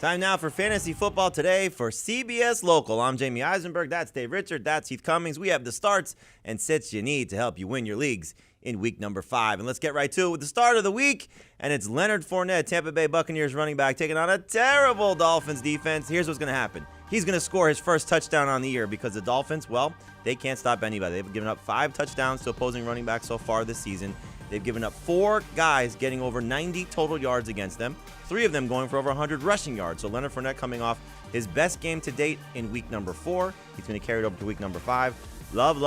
Time now for Fantasy Football Today for CBS Local. I'm Jamie Eisenberg. That's Dave Richard. That's Heath Cummings. We have the starts and sits you need to help you win your leagues in week number 5. And let's get right to it with the start of the week. And it's Leonard Fournette, Tampa Bay Buccaneers running back, taking on a terrible Dolphins defense. Here's what's going to happen. He's going to score his first touchdown on the year because the Dolphins, well, they can't stop anybody. They've given up 5 touchdowns to opposing running backs so far this season. They've given up 4 guys getting over 90 total yards against them, 3 of them going for over 100 rushing yards. So Leonard Fournette coming off his best game to date in week number 4. He's going to carry it over to week number 5. Love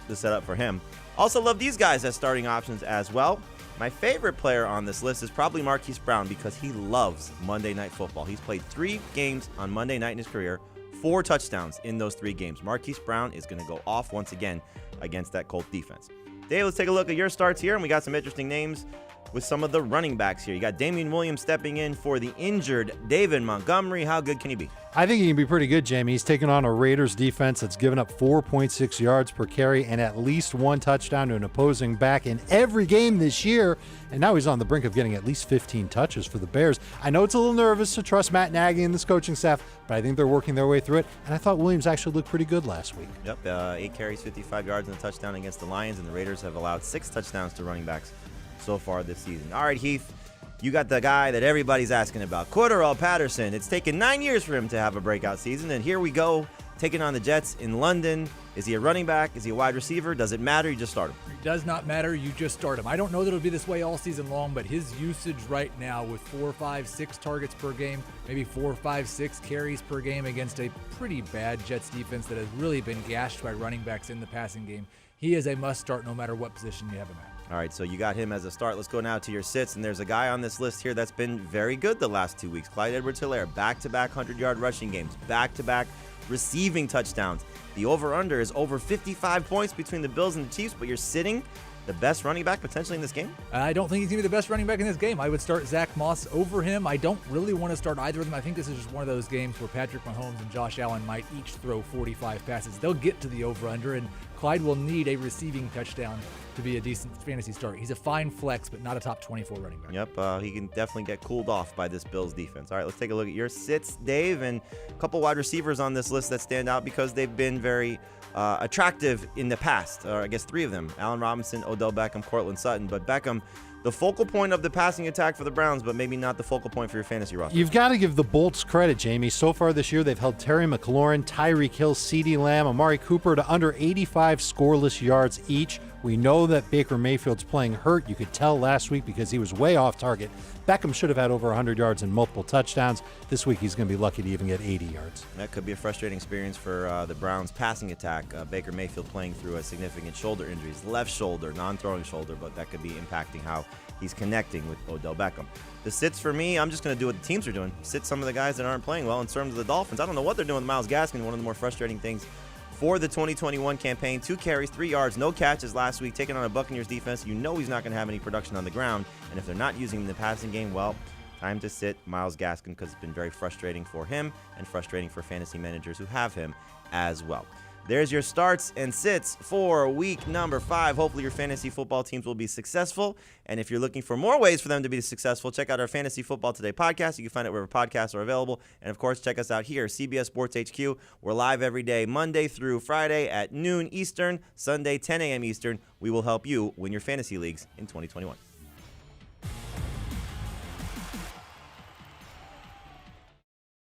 the setup for him. Also love these guys as starting options as well. My favorite player on this list is probably Marquise Brown because he loves Monday Night Football. He's played 3 games on Monday night in his career, 4 touchdowns in those 3 games. Marquise Brown is going to go off once again against that Colts defense. Dave, let's take a look at your starts here, and we got some interesting names with some of the running backs here. You got Damian Williams stepping in for the injured David Montgomery. How good can he be? I think he can be pretty good, Jamie. He's taking on a Raiders defense that's given up 4.6 yards per carry and at least 1 touchdown to an opposing back in every game this year. And now he's on the brink of getting at least 15 touches for the Bears. I know it's a little nervous to trust Matt Nagy and this coaching staff, but I think they're working their way through it. And I thought Williams actually looked pretty good last week. Yep, 8 carries, 55 yards, and a touchdown against the Lions. And the Raiders have allowed 6 touchdowns to running backs so far this season. All right, Heath, you got the guy that everybody's asking about, Cordarrelle Patterson. It's taken 9 years for him to have a breakout season, and here we go, taking on the Jets in London. Is he a running back? Is he a wide receiver? Does it matter? You just start him. It does not matter. You just start him. I don't know that it'll be this way all season long, but his usage right now with 4, 5, 6 targets per game, maybe 4, 5, 6 carries per game against a pretty bad Jets defense that has really been gashed by running backs in the passing game. He is a must-start no matter what position you have him at. All right, so you got him as a start. Let's go now to your sits, and there's a guy on this list here that's been very good the last 2 weeks. Clyde Edwards-Helaire, back-to-back 100-yard rushing games, back-to-back receiving touchdowns. The over-under is over 55 points between the Bills and the Chiefs, but you're sitting the best running back potentially in this game? I don't think he's going to be the best running back in this game. I would start Zach Moss over him. I don't really want to start either of them. I think this is just one of those games where Patrick Mahomes and Josh Allen might each throw 45 passes. They'll get to the over-under, and Clyde will need a receiving touchdown to be a decent fantasy start. He's a fine flex, but not a top 24 running back. Yep, he can definitely get cooled off by this Bills defense. All right, let's take a look at your sits, Dave, and a couple wide receivers on this list that stand out because they've been very attractive in the past, or I guess 3 of them, Allen Robinson, Odell Beckham, Cortland Sutton. But Beckham, the focal point of the passing attack for the Browns, but maybe not the focal point for your fantasy roster. You've got to give the Bolts credit, Jamie. So far this year, they've held Terry McLaurin, Tyreek Hill, CeeDee Lamb, Amari Cooper to under 85 scoreless yards each. We know that Baker Mayfield's playing hurt. You could tell last week because he was way off target. Beckham should have had over 100 yards and multiple touchdowns. This week, he's going to be lucky to even get 80 yards. That could be a frustrating experience for the Browns' passing attack. Baker Mayfield playing through a significant shoulder injuries, left shoulder, non-throwing shoulder, but that could be impacting how he's connecting with Odell Beckham. The sits for me, I'm just going to do what the teams are doing. Sit some of the guys that aren't playing well in terms of the Dolphins. I don't know what they're doing with Myles Gaskin, one of the more frustrating things for the 2021 campaign. 2 carries, 3 yards, no catches last week, taking on a Buccaneers defense. You know he's not going to have any production on the ground, and if they're not using him in the passing game, well, time to sit Myles Gaskin because it's been very frustrating for him and frustrating for fantasy managers who have him as well. There's your starts and sits for week number 5. Hopefully your fantasy football teams will be successful. And if you're looking for more ways for them to be successful, check out our Fantasy Football Today podcast. You can find it wherever podcasts are available. And, of course, check us out here, CBS Sports HQ. We're live every day, Monday through Friday at noon Eastern, Sunday 10 a.m. Eastern. We will help you win your fantasy leagues in 2021.